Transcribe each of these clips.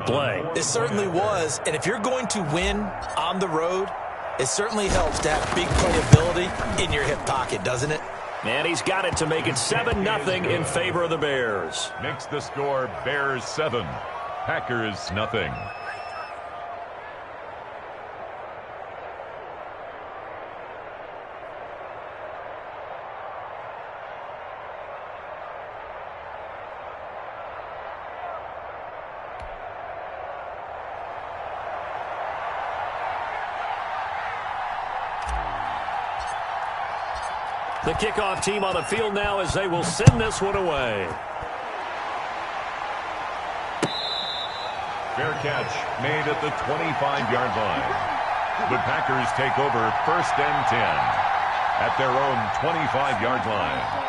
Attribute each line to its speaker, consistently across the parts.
Speaker 1: Play.
Speaker 2: It certainly was, and if you're going to win on the road, it certainly helps to have big playability in your hip pocket, doesn't it?
Speaker 1: And he's got it to make it 7-0 in favor of the Bears.
Speaker 3: Makes the score Bears 7, Packers 0.
Speaker 1: The kickoff team on the field now as they will send this one away.
Speaker 3: Fair catch made at the 25-yard line. The Packers take over 1st and 10 at their own 25-yard line.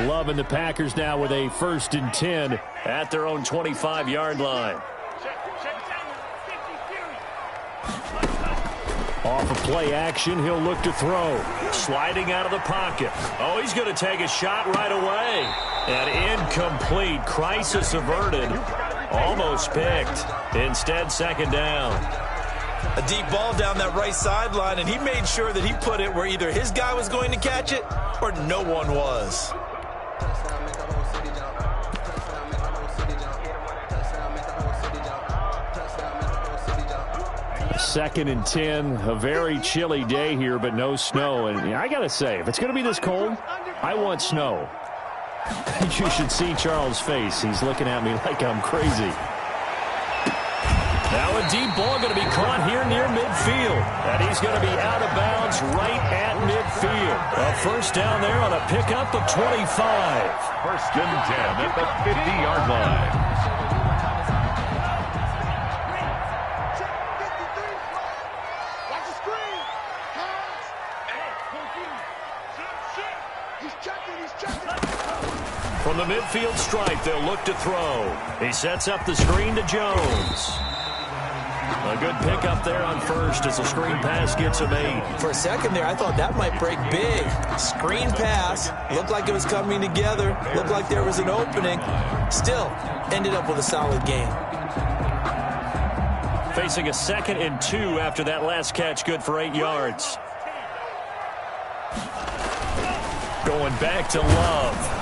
Speaker 1: Loving the Packers now with a 1st and 10 at their own 25-yard line. Off of play action, he'll look to throw. Sliding out of the pocket. Oh, he's going to take a shot right away. And incomplete. Crisis averted. Almost picked. Instead, 2nd down.
Speaker 2: A deep ball down that right sideline, and he made sure that he put it where either his guy was going to catch it or no one was.
Speaker 1: Second and 10, a very chilly day here, but no snow. And I got to say, if it's going to be this cold, I want snow. You should see Charles' face. He's looking at me like I'm crazy. Now a deep ball going to be caught here near midfield. And he's going to be out of bounds right at midfield. A 1st down there on a pickup of 25.
Speaker 3: 1st and 10 at the 50-yard line.
Speaker 1: From the midfield stripe, they'll look to throw. He sets up the screen to Jones. A good pickup there on 1st as the screen pass gets him 8.
Speaker 2: For a second there, I thought that might break big. Screen pass. Looked like it was coming together. Looked like there was an opening. Still, ended up with a solid game.
Speaker 1: Facing a 2nd and 2 after that last catch, good for 8 yards. Going back to Love.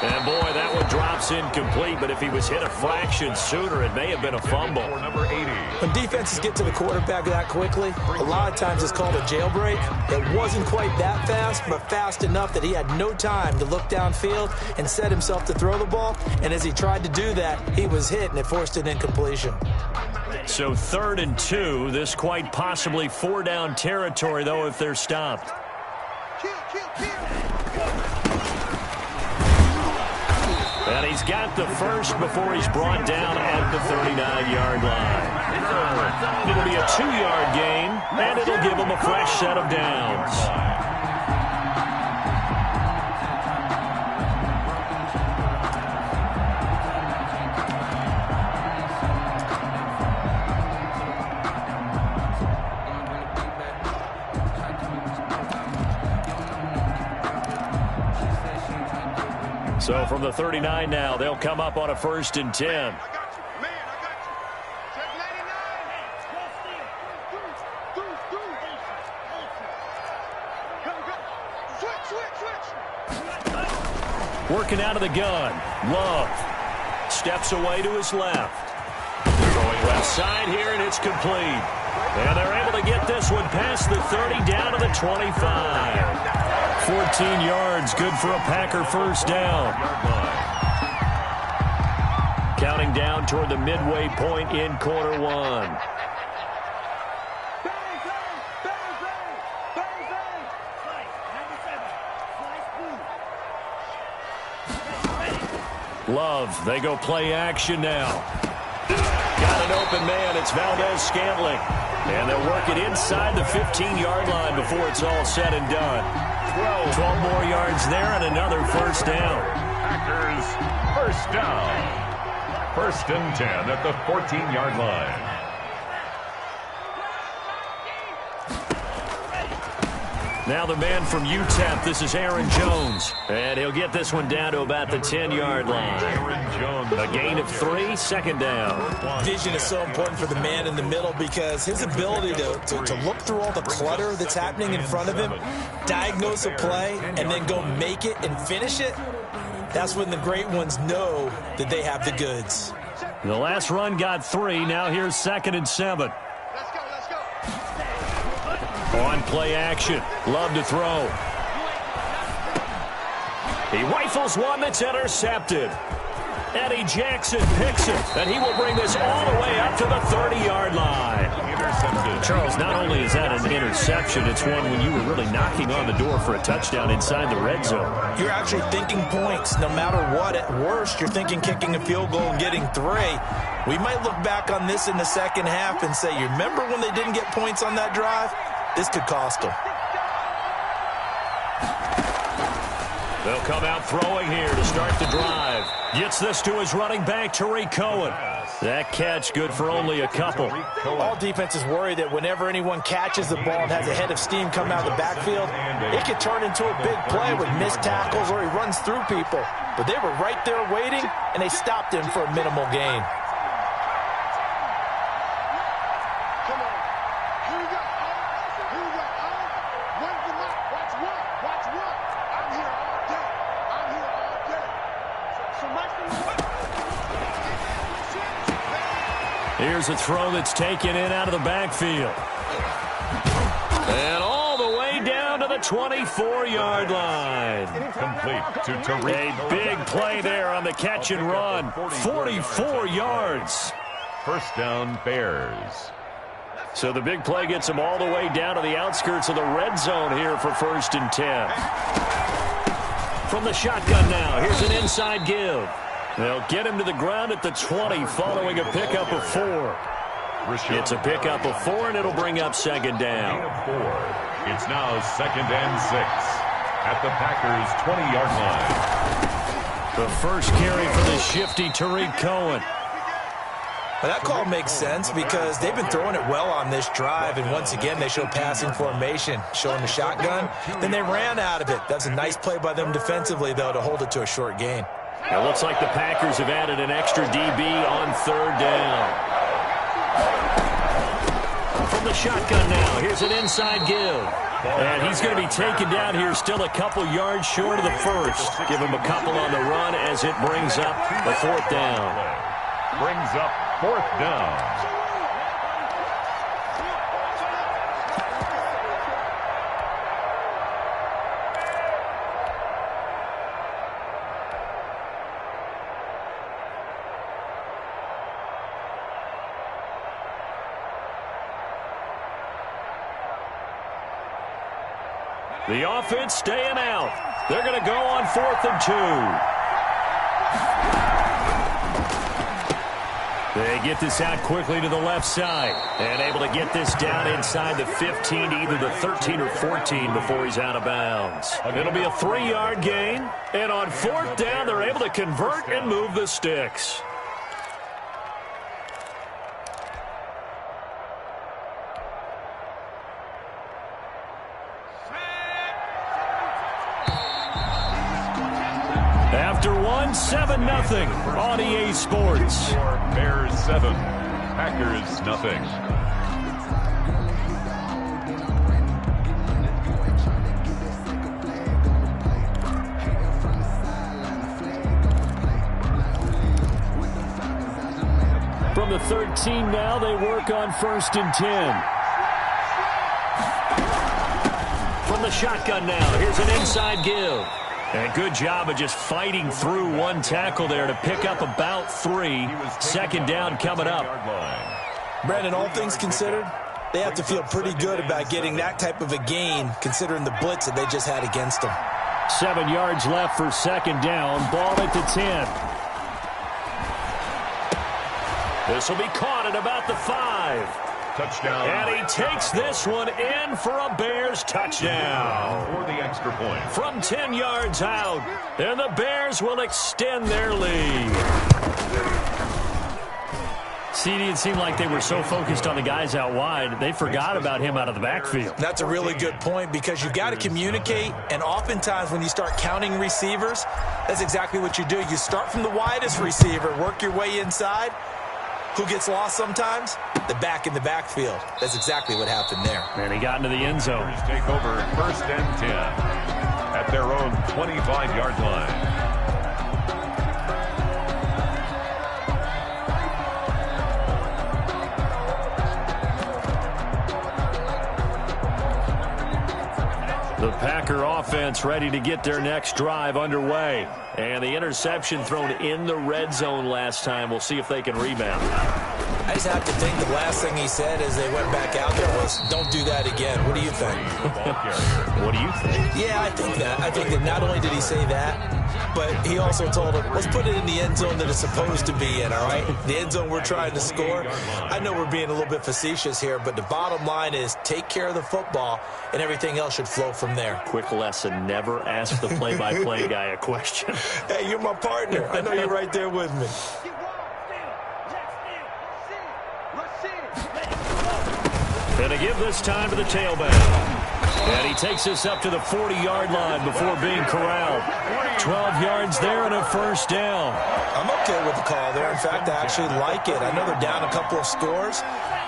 Speaker 1: And, boy, that one drops incomplete, but if he was hit a fraction sooner, it may have been a fumble.
Speaker 3: Number 80.
Speaker 2: When defenses get to the quarterback that quickly, a lot of times it's called a jailbreak. It wasn't quite that fast, but fast enough that he had no time to look downfield and set himself to throw the ball. And as he tried to do that, he was hit, and it forced an incompletion.
Speaker 1: So 3rd and 2, this quite possibly 4-down territory, though, if they're stopped. And he's got the 1st before he's brought down at the 39-yard line. It'll be a 2-yard gain, and it'll give him a fresh set of downs. So from the 39 now, they'll come up on a 1st and 10. Working out of the gun. Love steps away to his left. Going left side here, and it's complete. And they're able to get this one past the 30 down to the 25. 14 yards, good for a Packer 1st down. Counting down toward the midway point in quarter 1. Love, they go play action now. Got an open man, it's Valdez-Scantling. And they'll work it inside the 15-yard line before it's all said and done. 12 more yards there and another 1st down.
Speaker 3: Packers first down. 1st and 10 at the 14-yard line.
Speaker 1: Now the man from UTEP, this is Aaron Jones. And he'll get this one down to about the 10-yard line.
Speaker 3: Aaron Jones.
Speaker 1: A gain of 3, 2nd down.
Speaker 2: Vision is so important for the man in the middle because his ability to look through all the clutter that's happening in front of him, diagnose a play, and then go make it and finish it, that's when the great ones know that they have the goods.
Speaker 1: The last run got 3. Now here's 2nd and 7. On play action. Love to throw. He rifles one that's intercepted. Eddie Jackson picks it, and he will bring this all the way up to the 30-yard line.
Speaker 3: Intercepted.
Speaker 1: Charles, not only is that an interception, it's one when you were really knocking on the door for a touchdown inside the red zone.
Speaker 2: You're actually thinking points no matter what. At worst, you're thinking kicking a field goal and getting 3. We might look back on this in the second half and say, you remember when they didn't get points on that drive? This could cost them.
Speaker 1: They'll come out throwing here to start the drive. Gets this to his running back, Tariq Cohen. That catch good for only a couple.
Speaker 2: All defenses worry that whenever anyone catches the ball and has a head of steam come out of the backfield, it could turn into a big play with missed tackles or he runs through people. But they were right there waiting, and they stopped him for a minimal gain.
Speaker 1: Here's a throw that's taken in out of the backfield. And all the way down to the 24-yard line.
Speaker 3: Complete to Tariq.
Speaker 1: A big play there on the catch and run. 44 yards.
Speaker 3: 1st down, Bears.
Speaker 1: So the big play gets them all the way down to the outskirts of the red zone here for 1st and 10. From the shotgun now, here's an inside give. They'll get him to the ground at the 20 following a pickup of 4. It's a pickup of 4, and it'll bring up 2nd down.
Speaker 3: It's now 2nd and 6 at the Packers' 20-yard line.
Speaker 1: The first carry for the shifty Tariq Cohen.
Speaker 2: Well, that call makes sense because they've been throwing it well on this drive, and once again they show passing formation, showing the shotgun. Then they ran out of it. That's a nice play by them defensively, though, to hold it to a short gain.
Speaker 1: It looks like the Packers have added an extra DB on 3rd down. From the shotgun now, here's an inside give. And he's going to be taken down here still a couple yards short of the first. Give him a couple on the run as it brings up the 4th down.
Speaker 3: Brings up 4th down.
Speaker 1: The offense staying out. They're going to go on 4th and 2. They get this out quickly to the left side and able to get this down inside the 15 to either the 13 or 14 before he's out of bounds. It'll be a 3-yard gain, and on 4th down they're able to convert and move the sticks. After 7-0 on EA Sports.
Speaker 3: Bears 7, Packers nothing.
Speaker 1: From the 13 now, they work on 1st and 10. From the shotgun now, here's an inside give. And a good job of just fighting through one tackle there to pick up about 3. 2nd down coming up.
Speaker 2: Brandon, all things considered, they have to feel pretty good about getting that type of a gain considering the blitz that they just had against them.
Speaker 1: 7 yards left for 2nd down. Ball at the 10. This will be caught at about the 5.
Speaker 3: Touchdown.
Speaker 1: And he takes this one in for a Bears touchdown.
Speaker 3: For the extra point.
Speaker 1: From 10 yards out, and the Bears will extend their lead. CD, it seemed like they were so focused on the guys out wide, they forgot about him out of the backfield.
Speaker 2: That's a really good point because you've got to communicate, and oftentimes when you start counting receivers, that's exactly what you do. You start from the widest receiver, work your way inside. Who gets lost sometimes? The back in the backfield. That's exactly what happened there.
Speaker 1: And he got into the end zone.
Speaker 3: Take over 1st and 10 at their own 25-yard line.
Speaker 1: The Packer offense ready to get their next drive underway. And the interception thrown in the red zone last time. We'll see if they can rebound.
Speaker 2: I just have to think the last thing he said as they went back out there was, don't do that again. What do you think?
Speaker 1: What do you think?
Speaker 2: Yeah, I think that not only did he say that, but he also told him, let's put it in the end zone that it's supposed to be in, all right? The end zone we're trying to score. I know we're being a little bit facetious here, but the bottom line is take care of the football, and everything else should flow from there.
Speaker 1: Quick lesson, never ask the play-by-play guy a question.
Speaker 2: Hey, you're my partner. I know you're right there with me.
Speaker 1: And to give this time to the tailback. And he takes us up to the 40-yard line before being corralled. 12 yards there and a first down.
Speaker 2: I'm okay with the call there. In fact, I actually like it. I know they're down a couple of scores,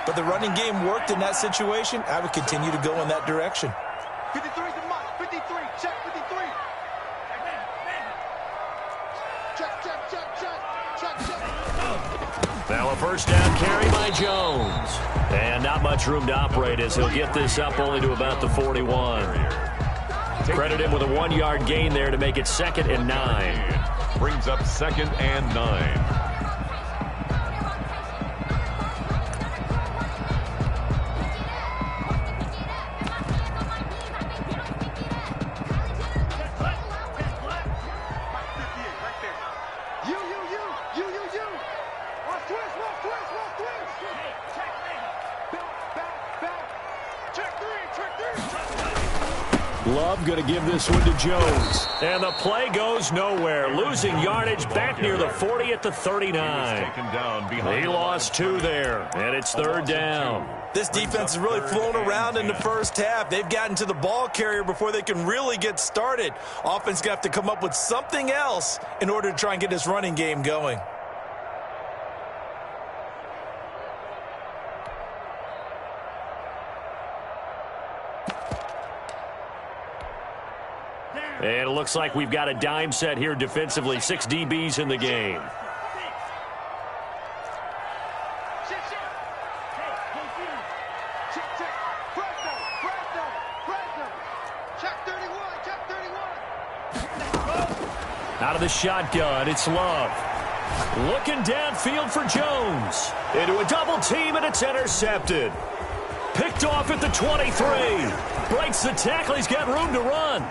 Speaker 2: but the running game worked in that situation. I would continue to go in that direction.
Speaker 4: 53 to Mike. 53. Check 53. Check.
Speaker 1: Now a first down carry by Jones. And not much room to operate as he'll get this up only to about the 41. Credit him with a 1-yard gain there to make it 2nd and 9.
Speaker 3: Brings up 2nd and 9.
Speaker 1: Love going to give this one to Jones. And the play goes nowhere. Losing yardage back near the 40 at the 39. He lost 2 there, and it's 3rd down.
Speaker 2: This defense has really flown around in the first half. They've gotten to the ball carrier before they can really get started. Offense going to have to come up with something else in order to try and get this running game going.
Speaker 1: And it looks like we've got a dime set here defensively. 6 DBs in the game. Out of the shotgun, it's Love. Looking downfield for Jones. Into a double team, and it's intercepted. Picked off at the 23. Breaks the tackle. He's got room to run.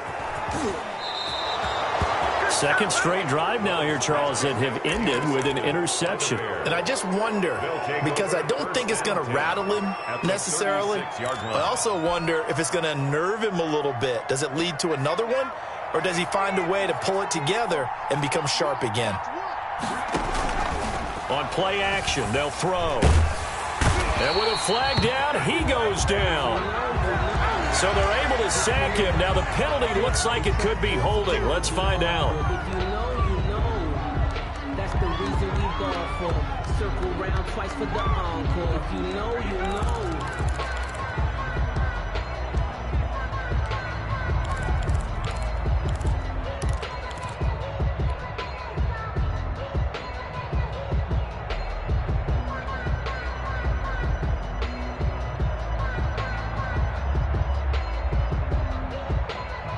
Speaker 1: 2nd straight drive now here, Charles, that have ended with an interception.
Speaker 2: And I just wonder, because I don't think it's going to rattle him necessarily. I also wonder if it's going to unnerve him a little bit. Does it lead to another one? Or does he find a way to pull it together and become sharp again?
Speaker 1: On play action, they'll throw. And with a flag down, he goes down. So they're able to sack him. Now the penalty looks like it could be holding. Let's find out.
Speaker 5: If you know, that's the reason we go for. Circle round twice for the encore. If you know, you know.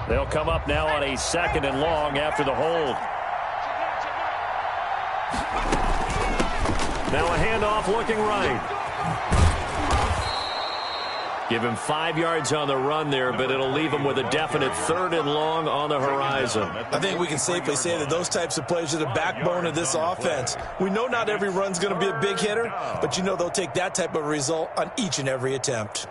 Speaker 1: They'll come up now on a 2nd and long after the hold. Now a handoff looking right. Give him 5 yards on the run there, but it'll leave him with a definite 3rd and long on the horizon.
Speaker 2: I think we can safely say that those types of plays are the backbone of this offense. We know not every run's going to be a big hitter, but you know they'll take that type of result on each and every attempt.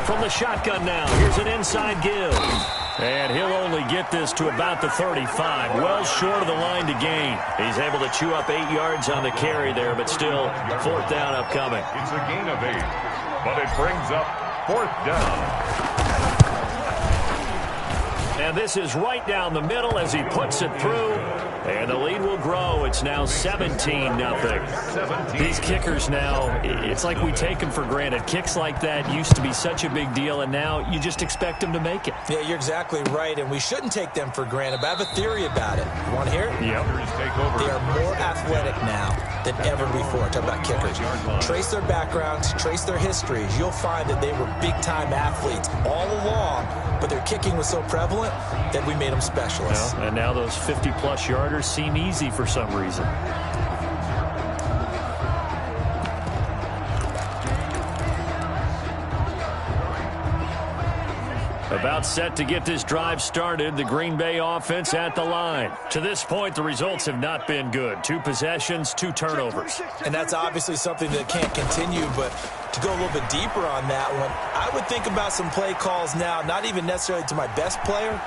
Speaker 1: From the shotgun now, here's an inside give. And he'll only get this to about the 35, well short of the line to gain. He's able to chew up 8 yards on the carry there, but still 4th down upcoming.
Speaker 3: It's a gain of 8, but it brings up 4th down.
Speaker 1: And this is right down the middle as he puts it through. And the lead will grow. It's now 17-0. These kickers now, it's like we take them for granted. Kicks like that used to be such a big deal, and now you just expect them to make it.
Speaker 2: Yeah, you're exactly right, and we shouldn't take them for granted, but I have a theory about it. You want to hear it?
Speaker 1: Yep.
Speaker 2: They are more athletic now than ever before. Talk about kickers. Trace their backgrounds, trace their histories. You'll find that they were big-time athletes all along, but their kicking was so prevalent that we made them specialists.
Speaker 1: Well, and now those 50-plus yarders seem easy for some reason. About set to get this drive started, the Green Bay offense at the line. To this point, the results have not been good. 2 possessions, 2 turnovers.
Speaker 2: And that's obviously something that can't continue, but to go a little bit deeper on that one, I would think about some play calls now, not even necessarily to my best player,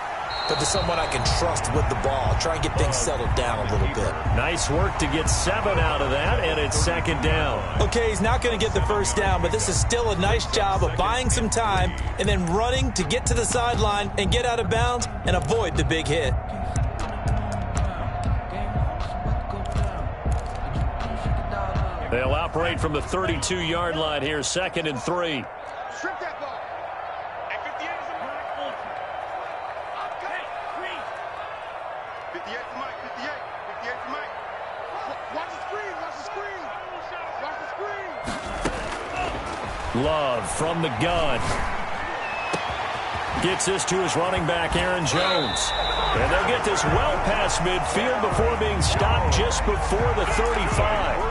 Speaker 2: but to someone I can trust with the ball. Try and get things settled down a little bit.
Speaker 1: Nice work to get 7 out of that, and it's 2nd down.
Speaker 2: Okay, he's not going to get the 1st down, but this is still a nice job of buying some time and then running to get to the sideline and get out of bounds and avoid the big hit.
Speaker 1: They'll operate from the 32-yard line here, 2nd and 3.
Speaker 4: Strip that ball. And 58 is a mark. 58 to Mike. 58. 58 to Mike. Watch the screen. Watch the screen. Watch the screen.
Speaker 1: Love from the gun. Gets this to his running back, Aaron Jones. And they'll get this well past midfield before being stopped just before the 35.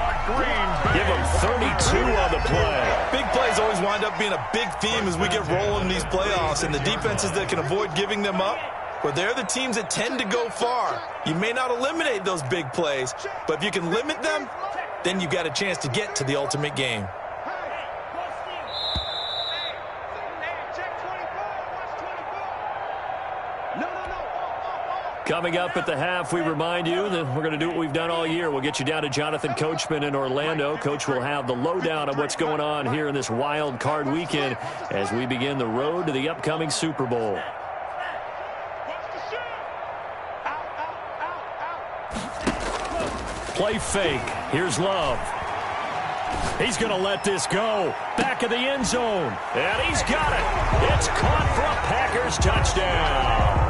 Speaker 1: Give him 32 on the play.
Speaker 2: Big plays always wind up being a big theme as we get rolling in these playoffs, and the defenses that can avoid giving them up, well, they're the teams that tend to go far. You may not eliminate those big plays, but if you can limit them, then you've got a chance to get to the ultimate game.
Speaker 1: Coming up at the half, we remind you that we're going to do what we've done all year. We'll get you down to Jonathan Coachman in Orlando. Coach will have the lowdown of what's going on here in this wild card weekend as we begin the road to the upcoming Super Bowl. Play fake. Here's Love. He's going to let this go. Back of the end zone. And he's got it. It's caught for a Packers touchdown.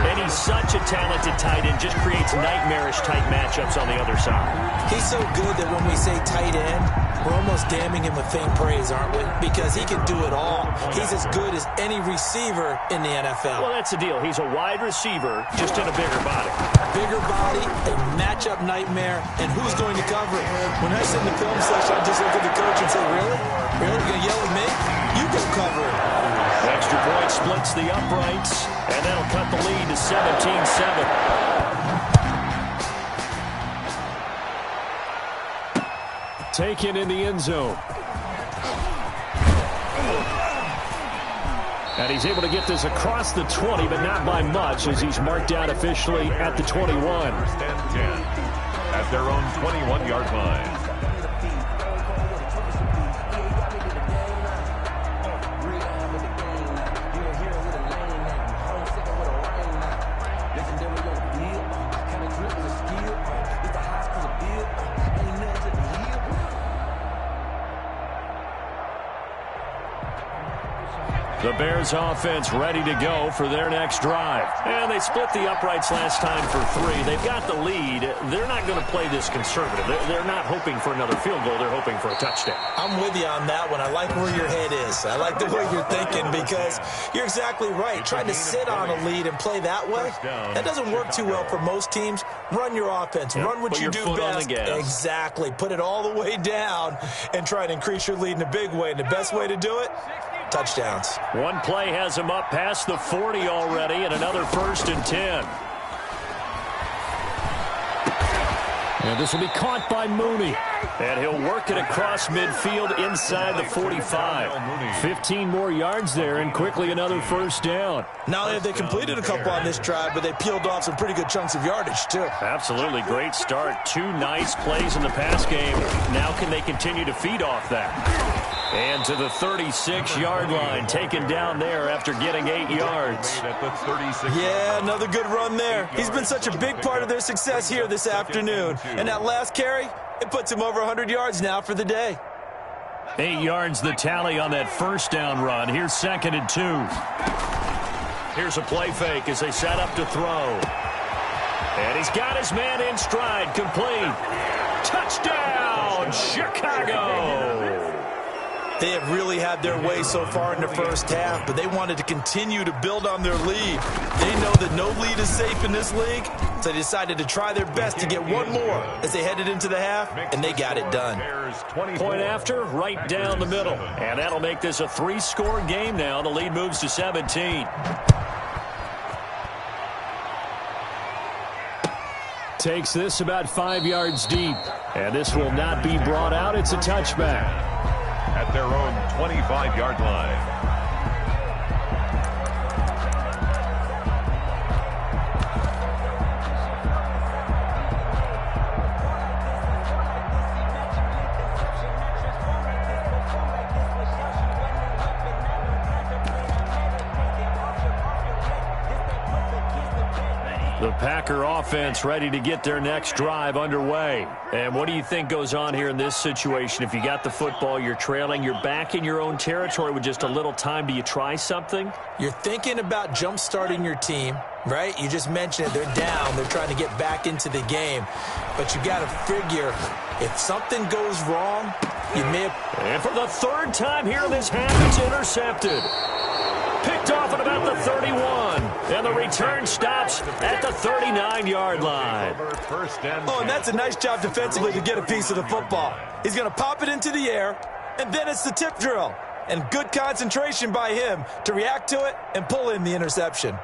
Speaker 1: And he's such a talented tight end, just creates nightmarish-type matchups on the other side.
Speaker 2: He's so good that when we say tight end, we're almost damning him with faint praise, aren't we? Because he can do it all. He's as good as any receiver in the NFL.
Speaker 1: Well, that's the deal. He's a wide receiver, just in a bigger body.
Speaker 2: Bigger body, a matchup nightmare, and who's going to cover it? When I sit in the film session, I just look at the coach and say, really? Really? You're going to yell at me? You go cover it.
Speaker 1: Extra point splits the uprights, and that'll cut the lead to 17-7. Taken in the end zone. And he's able to get this across the 20, but not by much as he's marked out officially at the 21.
Speaker 3: 1st and 10 at their own 21-yard line.
Speaker 1: The The Bears offense ready to go for their next drive. And they split the uprights last time for 3. They've got the lead. They're not going to play this conservative. They're not hoping for another field goal. They're hoping for a touchdown.
Speaker 2: I'm with you on that one. I like where your head is. I like the way you're thinking because you're exactly right. Trying to sit on a lead and play that way, that doesn't work too well for most teams. Run your offense. Run what you do best. Exactly. Put it all the way down and try to increase your lead in a big way. And the best way to do it, touchdowns.
Speaker 1: One play has him up past the 40 already, and another 1st and 10. And this will be caught by Mooney. And he'll work it across midfield inside the 45. 15 more yards there, and quickly another 1st down.
Speaker 2: Not only have they completed a couple on this drive, but they peeled off some pretty good chunks of yardage, too.
Speaker 1: Absolutely. Great start. 2 nice plays in the pass game. Now can they continue to feed off that? And to the 36-yard line, taken down there after getting 8 yards.
Speaker 2: Yeah, another good run there. He's been such a big part of their success here this afternoon. And that last carry, it puts him over 100 yards now for the day.
Speaker 1: 8 yards the tally on that 1st down run. Here's 2nd and 2. Here's a play fake as they set up to throw. And he's got his man in stride, complete. Touchdown, Chicago!
Speaker 2: They have really had their way so far in the first half, but they wanted to continue to build on their lead. They know that no lead is safe in this league, so they decided to try their best to get one more as they headed into the half, and they got it done.
Speaker 1: Point after, right down the middle. And that'll make this a 3-score game now. The lead moves to 17. Takes this about 5 yards deep. And this will not be brought out. It's a touchback.
Speaker 3: At their own 25-yard line.
Speaker 1: The Packer offense ready to get their next drive underway. And what do you think goes on here in this situation? If you got the football, you're trailing, you're back in your own territory with just a little time. Do you try something?
Speaker 2: You're thinking about jump-starting your team, right? You just mentioned it. They're down. They're trying to get back into the game. But you got to figure if something goes wrong, you may have...
Speaker 1: And for the 3rd time here in this half, it's intercepted. Picked off at about the 31. And the return stops at the 39-yard line.
Speaker 2: Oh, and that's a nice job defensively to get a piece of the football. He's going to pop it into the air, and then it's the tip drill. And good concentration by him to react to it and pull in the interception.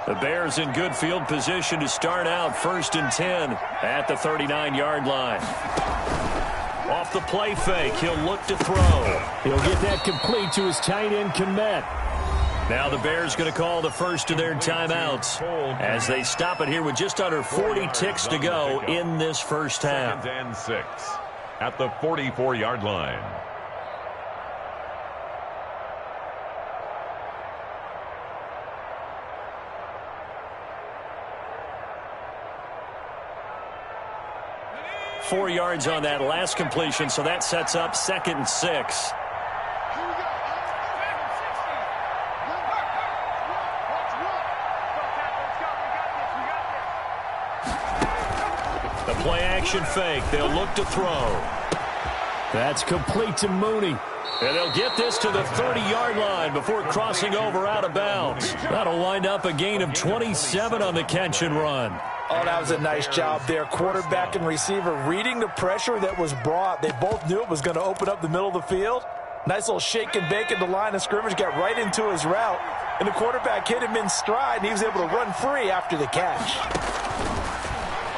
Speaker 1: The Bears in good field position to start out 1st and 10 at the 39-yard line. Off the play fake, he'll look to throw. He'll get that complete to his tight end, Kmet. Now the Bears going to call the first of their timeouts as they stop it here with just under 40 ticks to go in this first half.
Speaker 3: 2nd and 6 at the 44-yard line.
Speaker 1: Four yards on that last completion, so that sets up 2nd and 6. The play action fake. They'll look to throw. That's complete to Mooney. And they'll get this to the 30-yard line before crossing over out of bounds. That'll wind up a gain of 27 on the catch and run.
Speaker 2: Oh, that was a nice job there. Quarterback and receiver reading the pressure that was brought. They both knew it was going to open up the middle of the field. Nice little shake and bake at the line of scrimmage. Got right into his route. And the quarterback hit him in stride, and he was able to run free after the catch.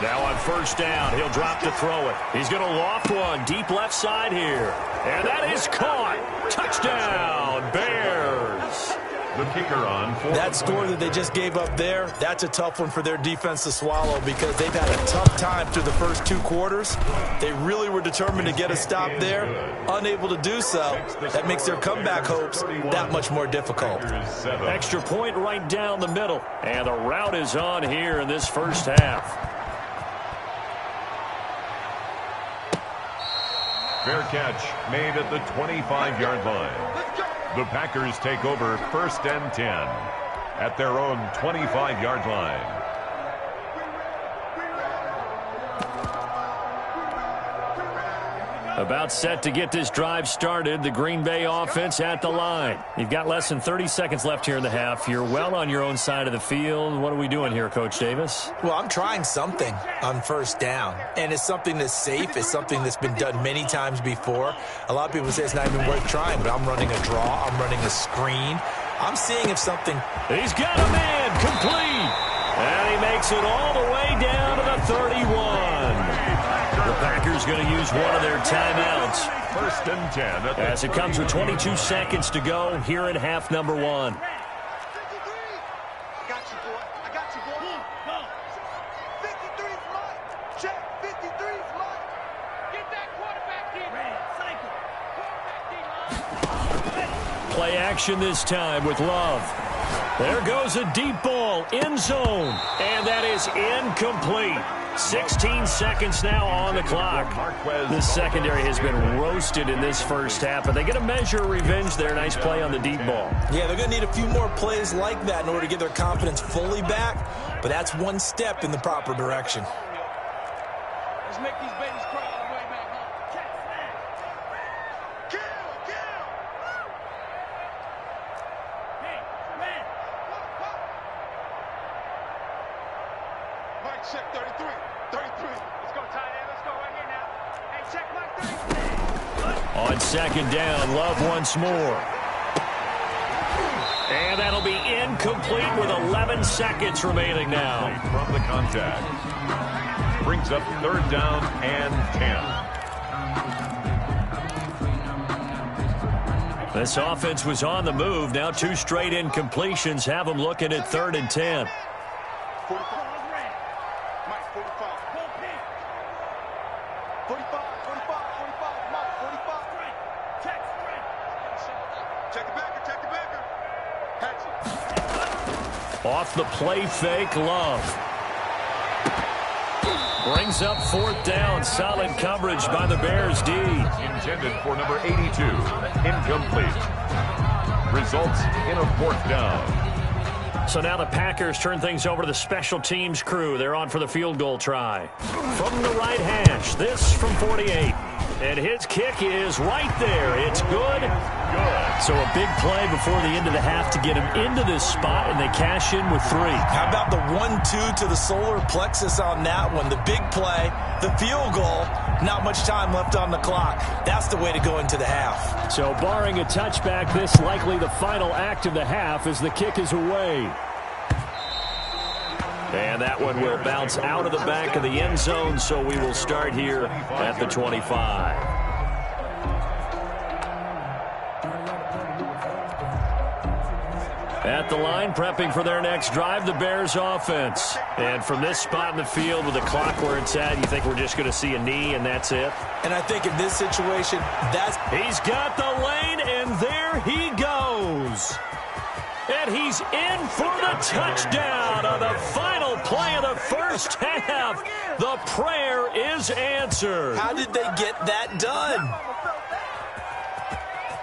Speaker 1: Now on 1st down, he'll drop to throw it. He's going to loft one deep left side here. And that is caught. Touchdown, Bears.
Speaker 3: The kicker on.
Speaker 2: That score that they just gave up there, that's a tough one for their defense to swallow because they've had a tough time through the first 2 quarters. They really were determined to get a stop there. Unable to do so, that makes their comeback hopes that much more difficult.
Speaker 1: Extra point right down the middle. And the route is on here in this first half.
Speaker 3: Fair catch made at the 25-yard line. The Packers take over 1st and 10 at their own 25-yard line.
Speaker 1: About set to get this drive started. The Green Bay offense at the line. You've got less than 30 seconds left here in the half. You're well on your own side of the field. What are we doing here, Coach Davis?
Speaker 2: Well, I'm trying something on 1st down, and it's something that's safe. It's something that's been done many times before. A lot of people say it's not even worth trying, but I'm running a draw. I'm running a screen. I'm seeing if something...
Speaker 1: He's got a man complete, and he makes it all the way down to the 31. The Packers going to use one of their timeouts.
Speaker 3: 1st and 10.
Speaker 1: As it comes with 22 seconds to go here in half number 1.
Speaker 4: I got you, boy. I got you, boy. 53's mine. Check. 53's mine. Get that quarterback in.
Speaker 1: Play action this time with Love. There goes a deep ball, end zone, and that is incomplete. 16 seconds now on the clock. The secondary has been roasted in this first half, but they get a measure of revenge there. Nice play on the deep ball.
Speaker 2: Yeah, they're going to need a few more plays like that in order to get their confidence fully back, but that's one step in the proper direction.
Speaker 4: Let's make these babies cry all the way back home. Kill. Hey, man. Mike, check 33. 33. Let's go, tight end. Let's go right here now. Hey, check Mike 33.
Speaker 1: On 2nd down, Love once more. And that'll be incomplete with 11 seconds remaining now.
Speaker 3: From the contact. Brings up 3rd down and 10.
Speaker 1: This offense was on the move. Now 2 straight incompletions have them looking at 3rd and 10.
Speaker 4: 45. Mike, 45. 45. Mike, 45. Check the backer. Catch it.
Speaker 1: Off the play fake, Love. Brings up 4th down. Solid coverage by the Bears D.
Speaker 3: Intended for number 82. Incomplete. Results in a 4th down.
Speaker 1: So now the Packers turn things over to the special teams crew. They're on for the field goal try. From the right hash, this from 48. And his kick is right there. It's good. So a big play before the end of the half to get him into this spot, and they cash in with 3.
Speaker 2: How about the 1-2 to the solar plexus on that one? The big play, the field goal, not much time left on the clock. That's the way to go into the half.
Speaker 1: So barring a touchback, this likely the final act of the half as the kick is away. And that one will bounce out of the back of the end zone, so we will start here at the 25. At the line, prepping for their next drive, the Bears offense. And from this spot in the field with the clock where it's at, you think we're just going to see a knee and that's it?
Speaker 2: And I think in this situation,
Speaker 1: He's got the lane, and there he goes. And he's in for the touchdown on the final play of the first half. The prayer is answered.
Speaker 2: how did they get that done?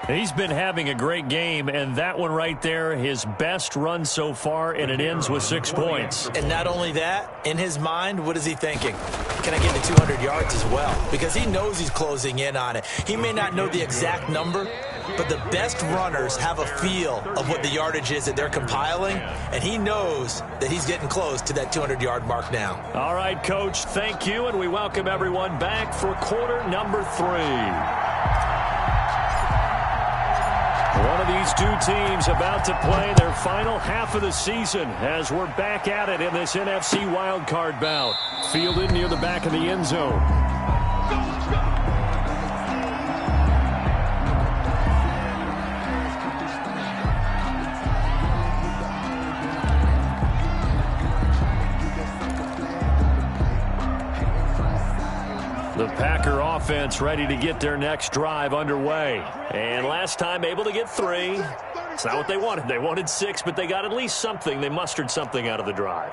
Speaker 1: He's been having a great game, and that one right there, his best run so far, and it ends with 6 points.
Speaker 2: And not only that, in his mind, what is he thinking? Can I get to 200 yards as well? Because he knows he's closing in on it. He may not know the exact number, but the best runners have a feel of what the yardage is that they're compiling, and he knows that he's getting close to that 200-yard mark now.
Speaker 1: All right, Coach, thank you, and we welcome everyone back for quarter number 3. One of these two teams about to play their final half of the season as we're back at it in this NFC wildcard bout. Fielded near the back of the end zone. The Packer offense ready to get their next drive underway. And last time able to get 3. It's not what they wanted. They wanted 6, but they got at least something. They mustered something out of the drive.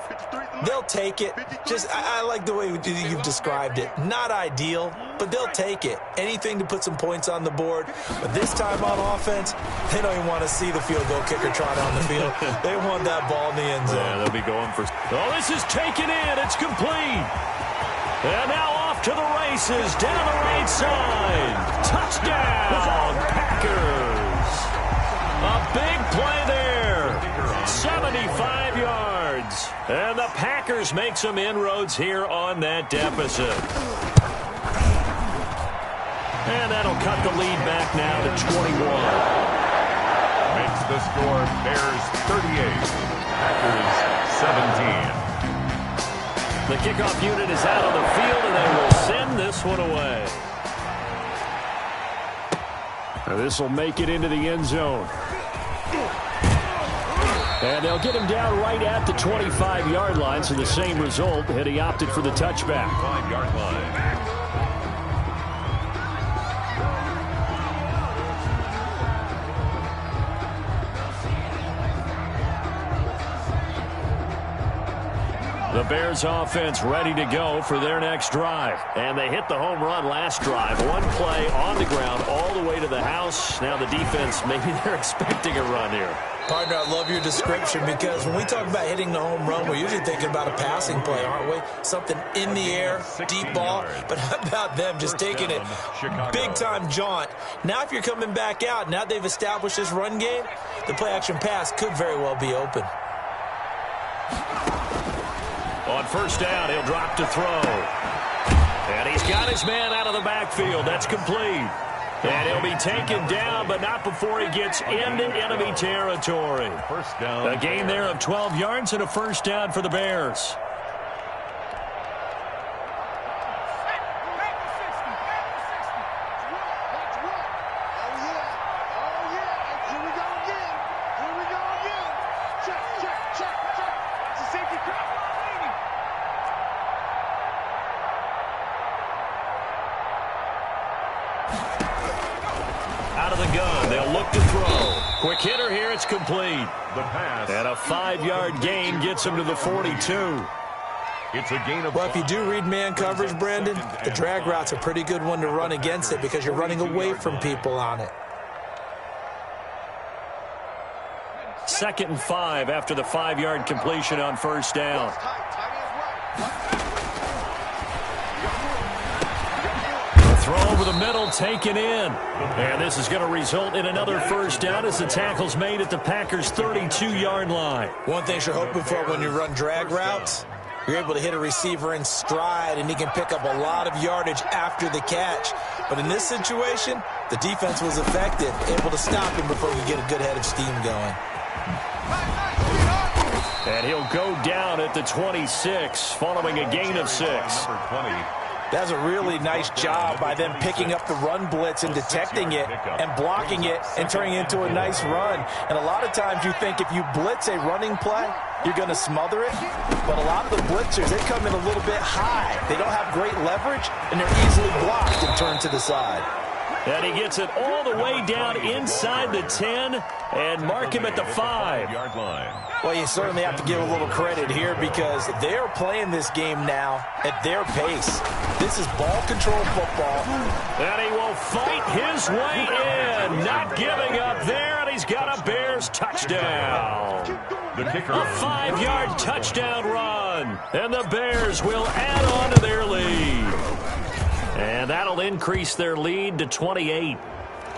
Speaker 2: They'll take it. I like the way you've described it. Not ideal, but they'll take it. Anything to put some points on the board. But this time on offense, they don't even want to see the field goal kicker trot on the field. They want that ball in the end zone.
Speaker 1: Yeah, they'll be going for... Oh, this is taken in. It's complete. And now off to the races, down the right side. Touchdown, Packers. A big play there. 75 yards. And the Packers make some inroads here on that deficit. And that'll cut the lead back now to 21.
Speaker 3: Makes the score Bears 38, Packers 17.
Speaker 1: The kickoff unit is out on the field, and they will send this one away. This will make it into the end zone. And they'll get him down right at the 25-yard line, so the same result, and he opted for the touchback.
Speaker 3: 5-yard line.
Speaker 1: The Bears offense ready to go for their next drive. And they hit the home run last drive. One play on the ground all the way to the house. Now the defense, maybe they're expecting a run here.
Speaker 2: Partner, I love your description because when we talk about hitting the home run, we're usually thinking about a passing play, aren't we? Something in the air, deep ball. But how about them just taking it big-time jaunt? Now if you're coming back out, now they've established this run game, the play-action pass could very well be open.
Speaker 1: On first down, he'll drop to throw. And he's got his man out of the backfield. That's complete. And he'll be taken down, but not before he gets into enemy territory.
Speaker 3: First down.
Speaker 1: A gain there of 12 yards and a first down for the Bears. Out of the gun, they'll look to throw. Quick hitter here, it's complete.
Speaker 3: The pass.
Speaker 1: And a 5-yard gain gets him to the 42.
Speaker 3: It's a gain of...
Speaker 2: Well, if you do read man coverage, Brandon, the drag route's a pretty good one to run against it because you're running away from people on it.
Speaker 1: 2nd and 5 after the 5-yard completion on first down. Throw over the middle, taken in. And this is going to result in another first down as the tackle's made at the Packers' 32-yard line.
Speaker 2: One thing you're hoping for when you run drag routes, you're able to hit a receiver in stride, and he can pick up a lot of yardage after the catch. But in this situation, the defense was effective, able to stop him before he could get a good head of steam going.
Speaker 1: And he'll go down at the 26, following a gain of 6.
Speaker 3: Number 20.
Speaker 2: That's a really nice job by them picking up the run blitz and detecting it and blocking it and turning it into a nice run. And a lot of times you think if you blitz a running play, you're going to smother it. But a lot of the blitzers, they come in a little bit high. They don't have great leverage, and they're easily blocked and turned to the side.
Speaker 1: And he gets it all the way down inside the 10 and mark him at the 5-yard
Speaker 3: line.
Speaker 2: Well, you certainly have to give a little credit here because they're playing this game now at their pace. This is ball control football.
Speaker 1: And he will fight his way in, not giving up there, and he's got a Bears touchdown.
Speaker 3: The kicker.
Speaker 1: A 5-yard touchdown run, and the Bears will add on to their lead. And that'll increase their lead to 28.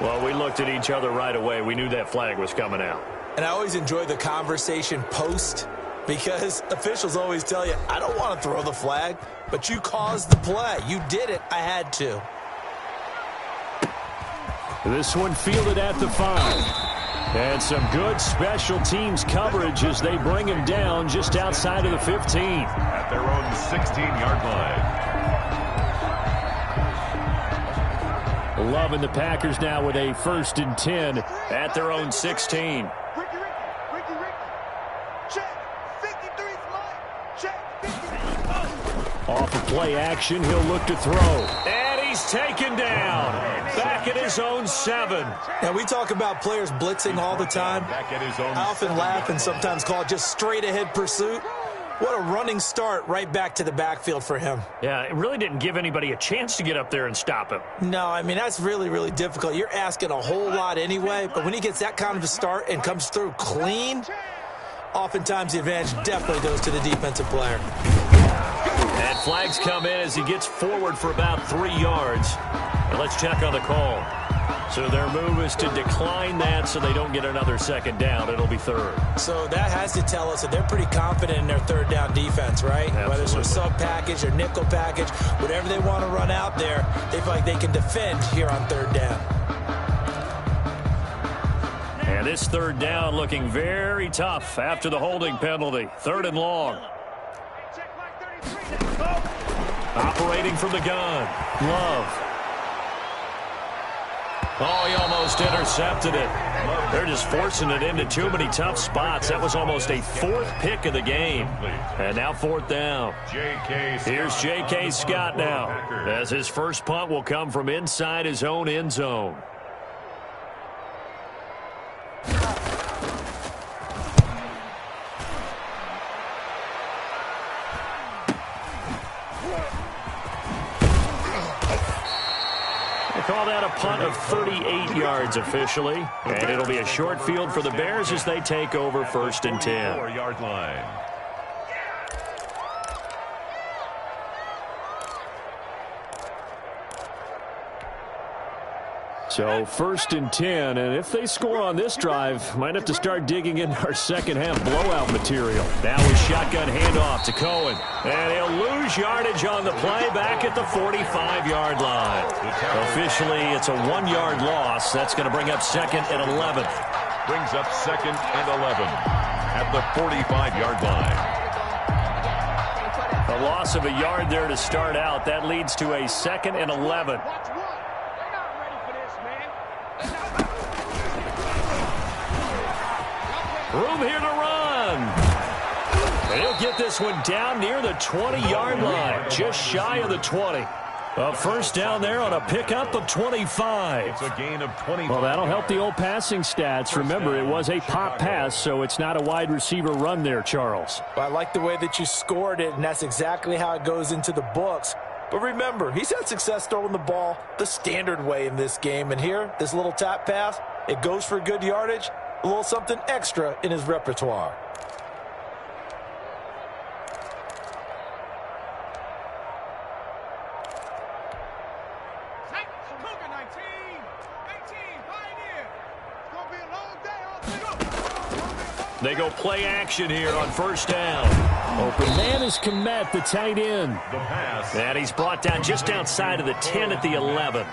Speaker 1: Well, we looked at each other right away. We knew that flag was coming out.
Speaker 2: And I always enjoy the conversation post because officials always tell you, I don't want to throw the flag, but you caused the play. You did it. I had to.
Speaker 1: This one fielded at the 5. And some good special teams coverage as they bring him down just outside of the 15.
Speaker 3: At their own 16-yard line.
Speaker 1: Loving the Packers now with a 1st and 10 at their own 16.
Speaker 4: Ricky, check. 53's mine. Check. 53.
Speaker 1: Off of play action, he'll look to throw. And he he's taken down. Back at his own 7.
Speaker 2: Now, we talk about players blitzing all the time. I often laugh and sometimes call it just straight-ahead pursuit. What a running start right back to the backfield for him.
Speaker 1: Yeah, it really didn't give anybody a chance to get up there and stop him.
Speaker 2: No, I mean, that's really, really difficult. You're asking a whole lot anyway, but when he gets that kind of a start and comes through clean, oftentimes the advantage definitely goes to the defensive player.
Speaker 1: And flags come in as he gets forward for about 3 yards. And let's check on the call. So their move is to decline that so they don't get another second down. It'll be 3rd.
Speaker 2: So that has to tell us that they're pretty confident in their 3rd down defense, right?
Speaker 1: Absolutely.
Speaker 2: Whether it's a sub package or nickel package, whatever they want to run out there, they feel like they can defend here on 3rd down.
Speaker 1: And this 3rd down looking very tough after the holding penalty. 3rd and long. Operating from the gun. Love. Oh, he almost intercepted it. They're just forcing it into too many tough spots. That was almost a 4th pick of the game. And now 4th down. Here's J.K. Scott now, as his first punt will come from inside his own end zone. Call that a punt of 38 yards officially. And it'll be a short field for the Bears as they take over 1st and 10.
Speaker 3: 4-yard line.
Speaker 1: So 1st and 10, and if they score on this drive, might have to start digging in our second half blowout material. Now a shotgun handoff to Cohen, and he'll lose yardage on the play back at the 45-yard line. Officially, it's a 1-yard loss. That's going to bring up 2nd and 11.
Speaker 3: Brings up 2nd and 11 at the 45-yard line.
Speaker 1: A loss of a yard there to start out. That leads to a 2nd and 11. Room here to run. And he'll get this one down near the 20-yard line, just shy of the 20. A first down there on a pickup of 25.
Speaker 3: It's a gain of 25.
Speaker 1: Well, that'll help the old passing stats. Remember, it was a pop pass, so it's not a wide receiver run there, Charles.
Speaker 2: I like the way that you scored it, and that's exactly how it goes into the books. But remember, he's had success throwing the ball the standard way in this game. And here, this little tap pass, it goes for good yardage. A little something extra in his repertoire.
Speaker 1: They go play action here on 1st down. Open man is Kmet, the tight end.
Speaker 3: The pass.
Speaker 1: And he's brought down just outside of the 10 at the 11.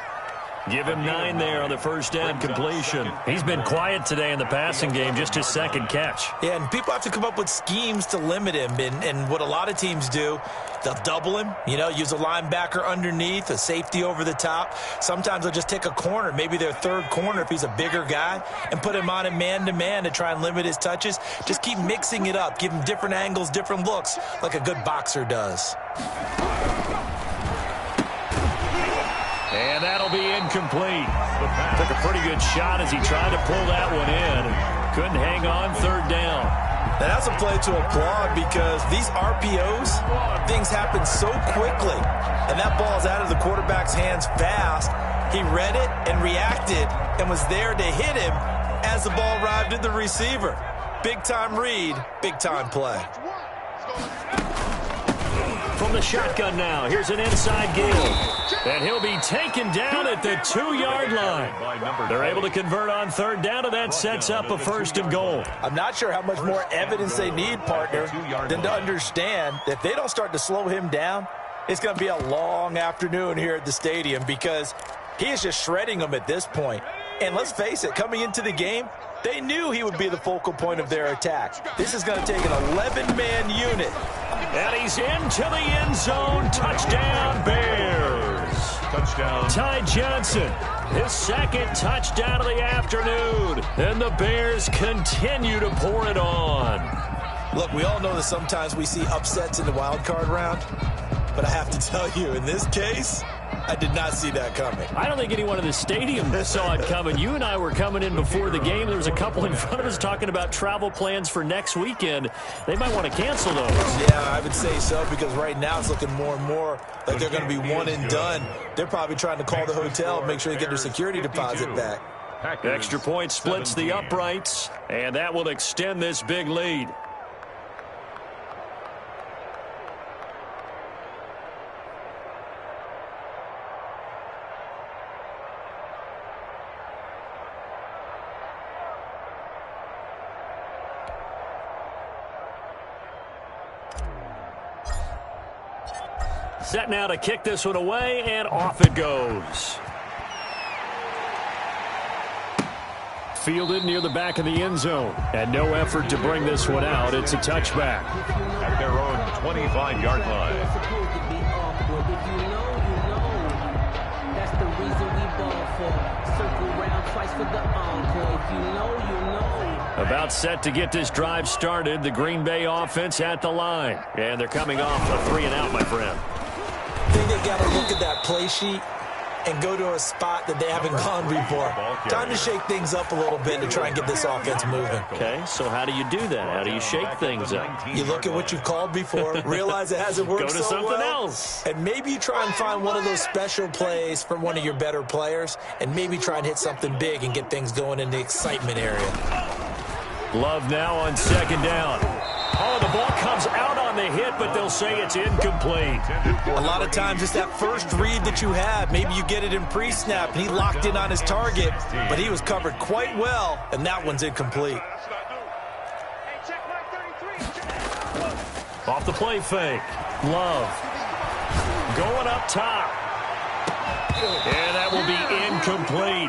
Speaker 1: Give him 9 there on the first down completion. He's been quiet today in the passing game, just his 2nd catch.
Speaker 2: Yeah, and people have to come up with schemes to limit him. And what a lot of teams do, they'll double him, use a linebacker underneath, a safety over the top. Sometimes they'll just take a corner, maybe their 3rd corner if he's a bigger guy, and put him on a man-to-man to try and limit his touches. Just keep mixing it up, give him different angles, different looks, like a good boxer does.
Speaker 1: And that'll be incomplete. Took a pretty good shot as he tried to pull that one in. Couldn't hang on 3rd down.
Speaker 2: Now that's a play to applaud because these RPOs, things happen so quickly. And that ball's out of the quarterback's hands fast. He read it and reacted and was there to hit him as the ball arrived at the receiver. Big-time read, big-time play.
Speaker 1: From the shotgun now, here's an inside Gill. And he'll be taken down at the 2-yard line. They're able to convert on 3rd down, and that sets up a 1st and goal.
Speaker 2: I'm not sure how much more evidence they need, partner, than to understand that if they don't start to slow him down, it's going to be a long afternoon here at the stadium because he is just shredding them at this point. And let's face it, coming into the game, they knew he would be the focal point of their attack. This is going to take an 11-man unit.
Speaker 1: And he's into the end zone. Touchdown, Bears.
Speaker 3: Touchdown.
Speaker 1: Ty Johnson, his 2nd touchdown of the afternoon. And the Bears continue to pour it on.
Speaker 2: Look, we all know that sometimes we see upsets in the wild card round. But I have to tell you, in this case, I did not see that coming.
Speaker 1: I don't think anyone in the stadium saw it coming. You and I were coming in before the game. There was a couple in front of us talking about travel plans for next weekend. They might want to cancel those.
Speaker 2: Yeah, I would say so, because right now it's looking more and more like they're going to be one and done. They're probably trying to call the hotel and make sure they get their security deposit back.
Speaker 1: Extra point splits the uprights, and that will extend this big lead. Set now to kick this one away, and off it goes. Fielded near the back of the end zone, and no effort to bring this one out. It's a touchback.
Speaker 3: At their own 25-yard line.
Speaker 5: That's the reason we ball for. Circle round twice for the encore. If you know, you know.
Speaker 1: About set to get this drive started. The Green Bay offense at the line. And they're coming off a 3-and-out, my friend.
Speaker 2: I think they got to look at that play sheet and go to a spot that they haven't gone before. Time to shake things up a little bit to try and get this offense moving.
Speaker 1: Okay, so how do you do that? How do you shake things up?
Speaker 2: You look at what you've called before, realize it hasn't worked
Speaker 1: Go to
Speaker 2: so
Speaker 1: something
Speaker 2: well,
Speaker 1: else.
Speaker 2: and maybe you try and find one of those special plays from one of your better players, and maybe try and hit something big and get things going in the excitement area.
Speaker 1: Love now on second down. Oh, the ball comes out on the hit, but they'll say it's incomplete.
Speaker 2: A lot of times it's that first read that you have. Maybe you get it in pre-snap, and he locked in on his target, but he was covered quite well, and that one's incomplete.
Speaker 1: Off the play fake. Love. Going up top. And that will be incomplete.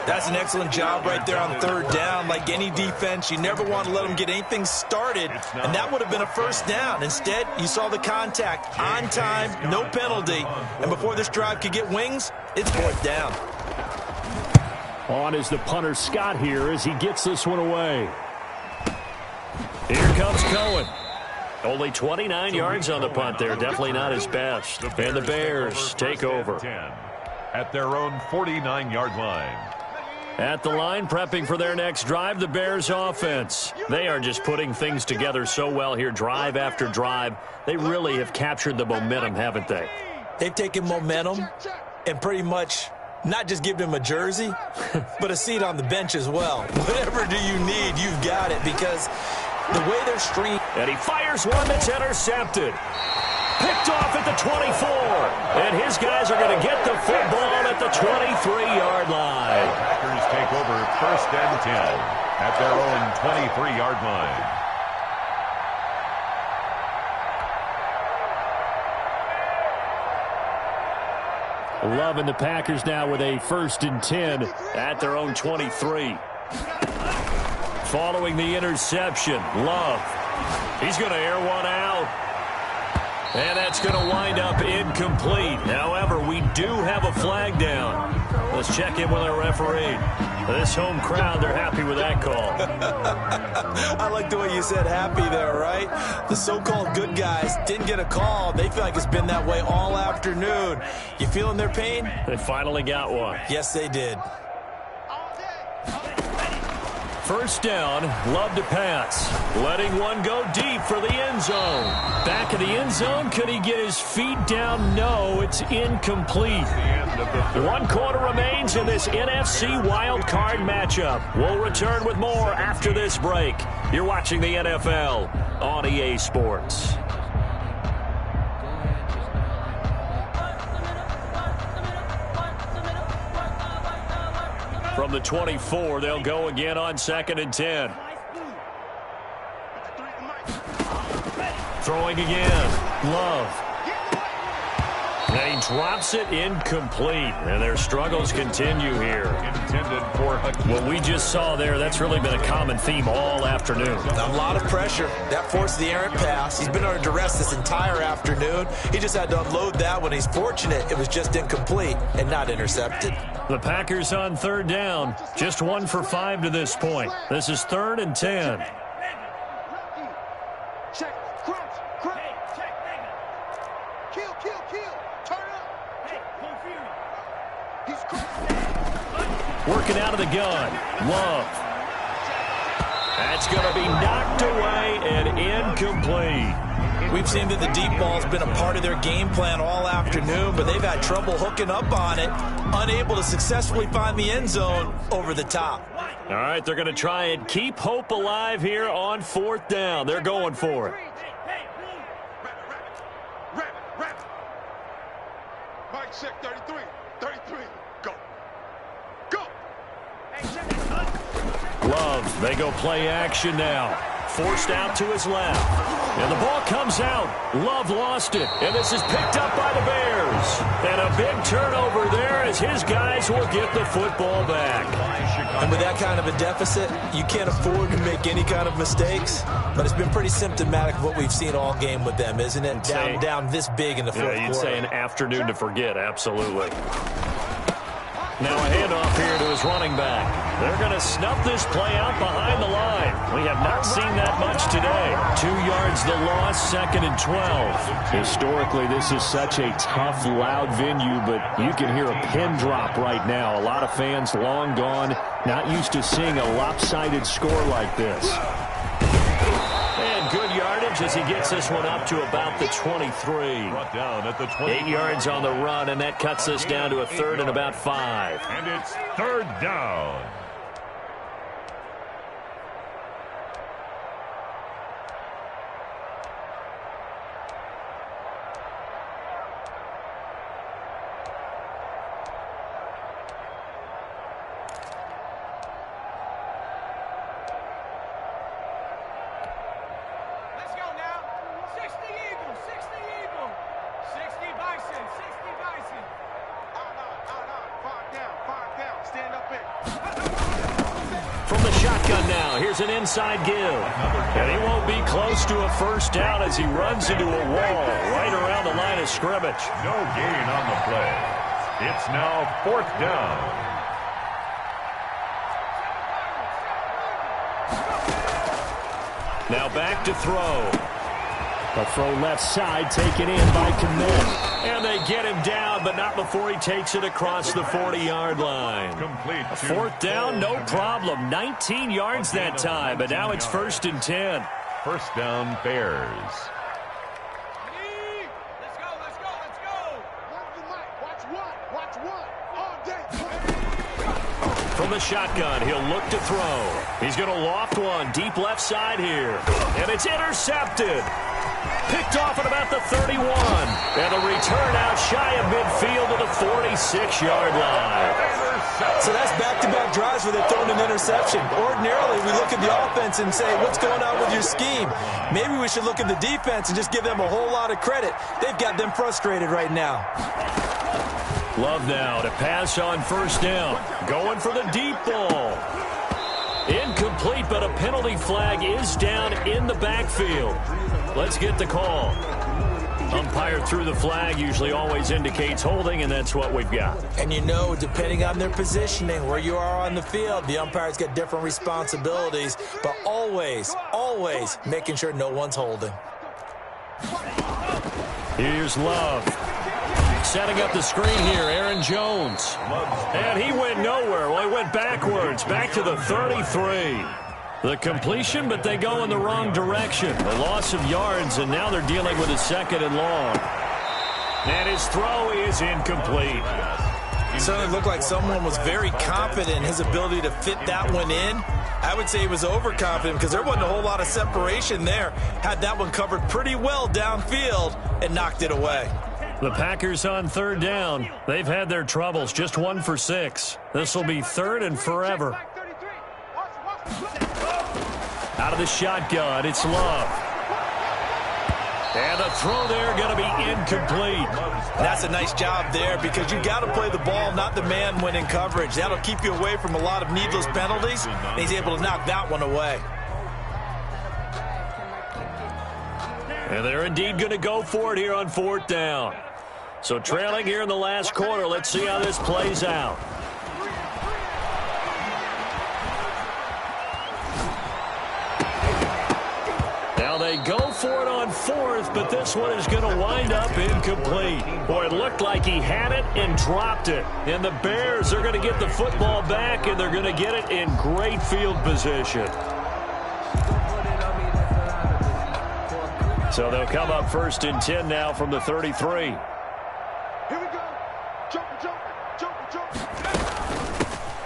Speaker 2: That's an excellent job right there on third down. Like any defense, you never want to let them get anything started, and that would have been a first down. Instead, you saw the contact on time, no penalty, and before this drive could get wings, it's fourth down.
Speaker 1: On is the punter Scott here as he gets this one away. Here comes Cohen. Only 29 yards on the punt there. Definitely not his best. And the Bears take over.
Speaker 3: At their own 49-yard line.
Speaker 1: At the line, prepping for their next drive, the Bears offense. They are just putting things together so well here, drive after drive. They really have captured the momentum, haven't they?
Speaker 2: They've taken momentum and pretty much not just given him a jersey, but a seat on the bench as well. Whatever do you need, you've got it, because the way they're streamed.
Speaker 1: And he fires one that's intercepted. Picked off at the 24. And his guys are going to get the football at the 23-yard line.
Speaker 3: Packers take over first and 10 at their own 23-yard line.
Speaker 1: Love and the Packers now with a first and 10 at their own 23. Following the interception, Love. He's going to air one out. And that's going to wind up incomplete. However, we do have a flag down. Let's check in with our referee. This home crowd, they're happy with that call.
Speaker 2: I like the way you said happy there, right? The so-called good guys didn't get a call. They feel like it's been that way all afternoon. You feeling their pain?
Speaker 1: They finally got one.
Speaker 2: Yes, they did.
Speaker 1: First down, Love to pass. Letting one go deep for the end zone. Back of the end zone, could he get his feet down? No, it's incomplete. 1 quarter remains in this NFC wildcard matchup. We'll return with more after this break. You're watching the NFL on EA Sports. From the 24, they'll go again on second and 10. Throwing again. Love. And he drops it incomplete. And their struggles continue here.
Speaker 3: Intended for
Speaker 1: what we just saw there, that's really been a common theme all afternoon.
Speaker 2: A lot of pressure. That forced the errant pass. He's been under duress this entire afternoon. He just had to unload that one. He's fortunate it was just incomplete and not intercepted.
Speaker 1: The Packers on third down. Just 1 for 5 to this point. This is 3rd and 10.
Speaker 4: Check, crunch, crunch. Kill, kill, kill. Turn up.
Speaker 1: Working out of the gun. Love. That's going to be knocked away and incomplete.
Speaker 2: We've seen that the deep ball's been a part of their game plan all afternoon, but they've had trouble hooking up on it, unable to successfully find the end zone over the top.
Speaker 1: All right, they're going to try and keep hope alive here on 4th down. They're going for it.
Speaker 4: Mike, check 33. 33. Go. Go.
Speaker 1: Love, they go play action now. Forced out to his left. And the ball comes out. Love lost it. And this is picked up by the Bears. And a big turnover there as his guys will get the football back.
Speaker 2: And with that kind of a deficit, you can't afford to make any kind of mistakes. But it's been pretty symptomatic of what we've seen all game with them, isn't it? Down this big in the fourth quarter.
Speaker 1: You'd say an afternoon to forget, absolutely. Now a handoff here to his running back. They're going to snuff this play out behind the line. We have not seen that much today. 2 yards the loss, 2nd and 12. Historically, this is such a tough, loud venue, but you can hear a pin drop right now. A lot of fans long gone, not used to seeing a lopsided score like this. And good yardage as he gets this one up to about the 23.
Speaker 3: Brought down at the 20.
Speaker 1: 8 yards on the run, and that cuts us down to a 3rd and about 5.
Speaker 3: And it's 3rd down.
Speaker 1: From the shotgun now, here's an inside give. And he won't be close to a 1st down as he runs into a wall right around the line of scrimmage.
Speaker 3: No gain on the play. It's now 4th down.
Speaker 1: Now back to throw. A throw left side taken in by Kmet. And they get him down, but not before he takes it across the 40-yard line.
Speaker 3: Complete.
Speaker 1: 4th down, no problem. 19 yards that time, but now it's 1st and 10.
Speaker 3: 1st down, Bears.
Speaker 4: Let's go. Watch one. All day.
Speaker 1: From the shotgun, he'll look to throw. He's going to loft one deep left side here. And it's intercepted. Picked off at about the 31. And the return out shy of midfield to the 46-yard line.
Speaker 2: So that's back-to-back drives where they're throwing an interception. Ordinarily, we look at the offense and say, what's going on with your scheme? Maybe we should look at the defense and just give them a whole lot of credit. They've got them frustrated right now.
Speaker 1: Love now to pass on 1st down. Going for the deep ball. Incomplete, but a penalty flag is down in the backfield. Let's get the call. Umpire threw the flag, usually always indicates holding, and that's what we've got.
Speaker 2: And you know, depending on their positioning, where you are on the field, the umpires get different responsibilities, but always making sure no one's holding.
Speaker 1: Here's Love. Setting up the screen here, Aaron Jones. And he went nowhere. Well, he went backwards, back to the 33. The completion, but they go in the wrong direction. A loss of yards, and now they're dealing with a 2nd and long. And his throw is incomplete.
Speaker 2: It certainly looked like someone was very confident in his ability to fit that one in. I would say he was overconfident because there wasn't a whole lot of separation there. Had that one covered pretty well downfield and knocked it away.
Speaker 1: The Packers on 3rd down. They've had their troubles, just 1 for 6. This will be 3rd and forever. Out of the shotgun, it's Love. And the throw there going to be incomplete.
Speaker 2: That's a nice job there because you got to play the ball, not the man when in coverage. That'll keep you away from a lot of needless penalties, and he's able to knock that one away.
Speaker 1: And they're indeed going to go for it here on 4th down. So trailing here in the last quarter, let's see how this plays out. Now they go for it on fourth, but this one is going to wind up incomplete. Boy, it looked like he had it and dropped it. And the Bears are going to get the football back, and they're going to get it in great field position. So they'll come up 1st and 10 now from the 33.
Speaker 4: Here we go. Jumper.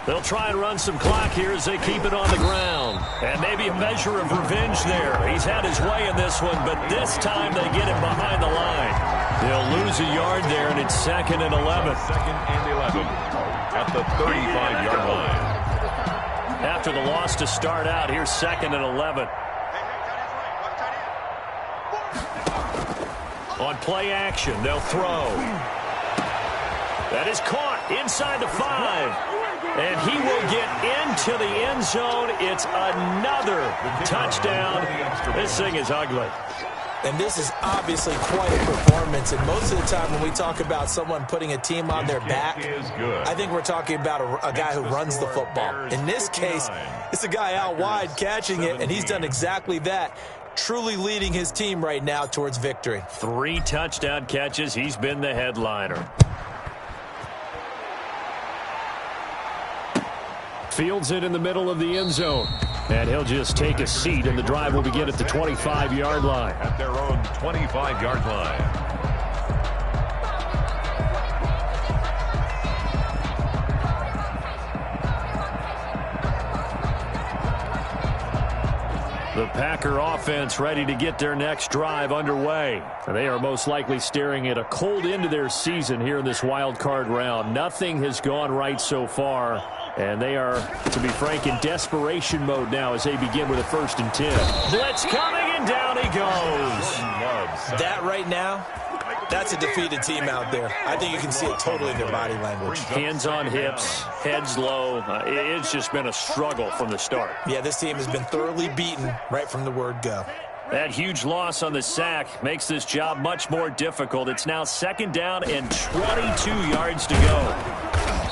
Speaker 1: They'll try and run some clock here as they keep it on the ground. And maybe a measure of revenge there. He's had his way in this one, but this time they get him behind the line. They'll lose a yard there, and it's 2nd and 11.
Speaker 3: 2nd and 11 at the 35-yard line.
Speaker 1: After the loss to start out, here's 2nd and 11. On play action, they'll throw. That is caught inside the 5. And he will get into the end zone. It's another touchdown. This thing is ugly.
Speaker 2: And this is obviously quite a performance. And most of the time when we talk about someone putting a team on their back, I think we're talking about a guy who runs the football. In this case, it's a guy out wide catching it, and he's done exactly that. Truly leading his team right now towards victory.
Speaker 1: 3 touchdown catches. He's been the headliner. Fields it in the middle of the end zone. And he'll just take a seat, and the drive will begin at the 25-yard line.
Speaker 3: At their own 25-yard line.
Speaker 1: The Packer offense ready to get their next drive underway. And they are most likely staring at a cold end to their season here in this wild card round. Nothing has gone right so far. And they are, to be frank, in desperation mode now as they begin with a 1st and 10. Blitz coming, and down he goes.
Speaker 2: That right now, that's a defeated team out there. I think you can see it totally in their body language.
Speaker 1: Hands on hips, heads low. It's just been a struggle from the start.
Speaker 2: Yeah, this team has been thoroughly beaten right from the word go.
Speaker 1: That huge loss on the sack makes this job much more difficult. It's now 2nd down and 22 yards to go.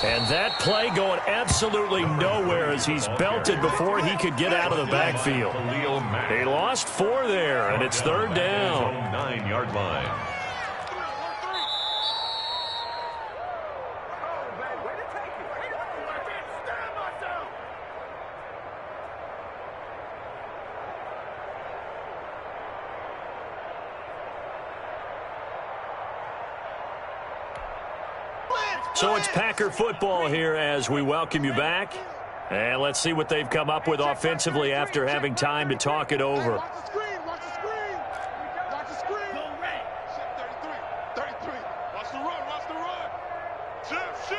Speaker 1: And that play going absolutely nowhere as he's belted before he could get out of the backfield. They lost 4 there, and it's 3rd down.
Speaker 3: 9-yard line.
Speaker 1: So it's Packer football here as we welcome you back. And let's see what they've come up with offensively after having time to talk it over.
Speaker 4: Watch the screen. Watch the screen. Watch the screen. Go red. Shift 33. Watch the run. Watch the run. Shift.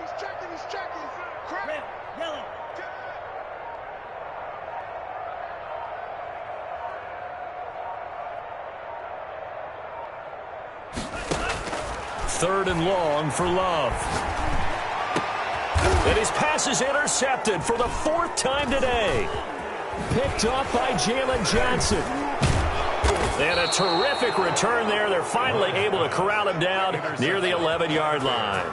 Speaker 4: He's checking. Crap. Red. Yellow.
Speaker 1: 3rd and long for Love. And his pass is intercepted for the 4th time today. Picked off by Jalen Johnson. And a terrific return there. They're finally able to corral him down near the 11-yard line.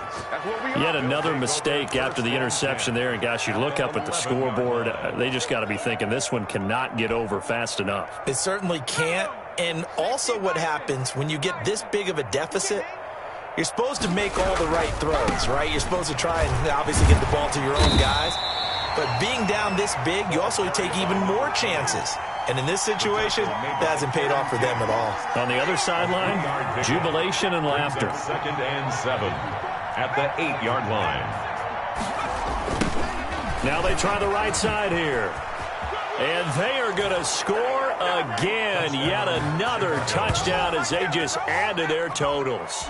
Speaker 1: Yet another mistake after the interception there. And, gosh, you look up at the scoreboard. They just got to be thinking this one cannot get over fast enough.
Speaker 2: It certainly can't. And also what happens when you get this big of a deficit, you're supposed to make all the right throws, right? You're supposed to try and obviously get the ball to your own guys. But being down this big, you also take even more chances. And in this situation, that hasn't paid off for them at all.
Speaker 1: On the other sideline, jubilation and laughter.
Speaker 3: 2nd and 7 at the 8-yard line.
Speaker 1: Now they try the right side here. And they are going to score again. Yet another touchdown as they just add to their totals.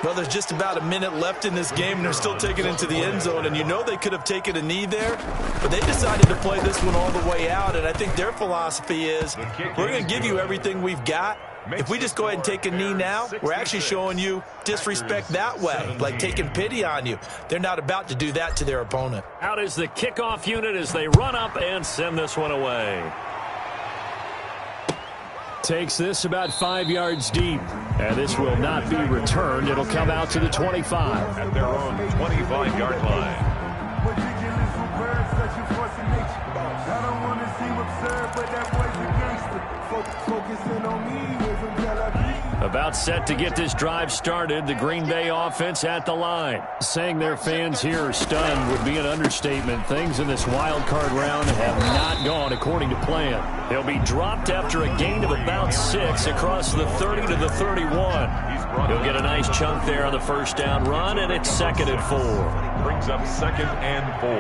Speaker 2: Well, there's just about a minute left in this game, and they're still taking it into the end zone. And you know they could have taken a knee there, but they decided to play this one all the way out. And I think their philosophy is, we're going to give you everything we've got. If we just go ahead and take a knee now, we're actually showing you disrespect that way, like taking pity on you. They're not about to do that to their opponent.
Speaker 1: Out is the kickoff unit as they run up and send this one away. Takes this about 5 yards deep, and this will not be returned. It'll come out to the 25.
Speaker 3: At their own 25-yard line.
Speaker 1: About set to get this drive started, the Green Bay offense at the line. Saying their fans here are stunned would be an understatement. Things in this wild card round have not gone according to plan. They'll be dropped after a gain of about 6 across the 30 to the 31. He'll get a nice chunk there on the first down run, and it's 2nd and 4.
Speaker 3: Brings up 2nd and 4.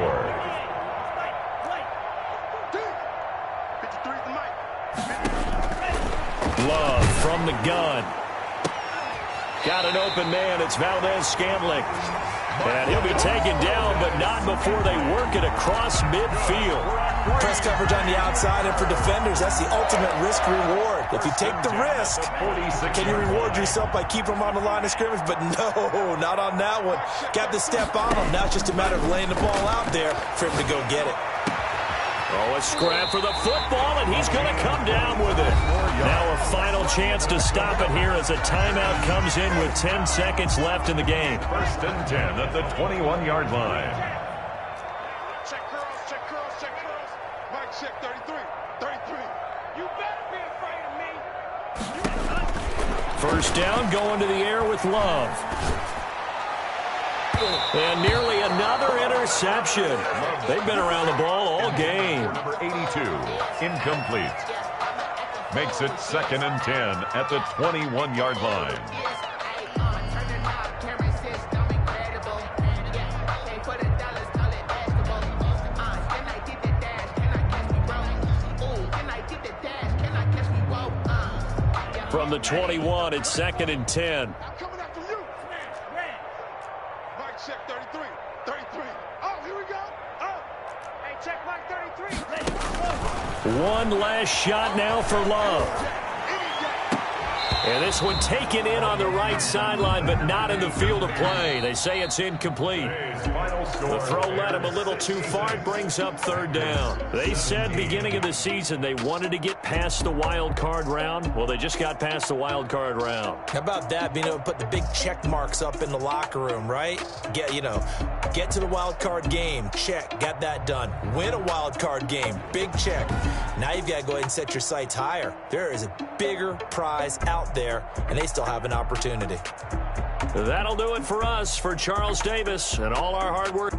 Speaker 1: Love from the gun. Got an open man. It's Valdez-Scantling. And he'll be taken down, but not before they work it across midfield.
Speaker 2: Press coverage on the outside, and for defenders, that's the ultimate risk-reward. If you take the risk, can you reward yourself by keeping them on the line of scrimmage? But no, not on that one. Got to step on them. Now it's just a matter of laying the ball out there for him to go get it.
Speaker 1: Oh, a scrap for the football, and he's going to come down with it. Now a final chance to stop it here as a timeout comes in with 10 seconds left in the game.
Speaker 3: 1st and 10 at the 21-yard line.
Speaker 4: Check curls, check curls, check curls. Mike, check 33, 33. You better be afraid of me.
Speaker 1: First down, going to the air with Love. And nearly another interception. They've been around the ball all game.
Speaker 3: Number 82, incomplete. Makes it 2nd and 10 at the 21-yard line.
Speaker 1: From the 21, it's 2nd and 10.
Speaker 4: Check 33, 33. Oh, here we go. Oh. Hey, check Mike 33.
Speaker 1: One last shot now for Love. And this one taken in on the right sideline, but not in the field of play. They say it's incomplete. The throw led him a little too far. It brings up 3rd down. They said beginning of the season they wanted to get past the wild card round. Well, they just got past the wild card round.
Speaker 2: How about that, being able to put the big check marks up in the locker room, right? Get to the wild card game. Check. Got that done. Win a wild card game. Big check. Now you've got to go ahead and set your sights higher. There is a bigger prize out there, and they still have an opportunity.
Speaker 1: That'll do it for us. For Charles Davis and all our hard work.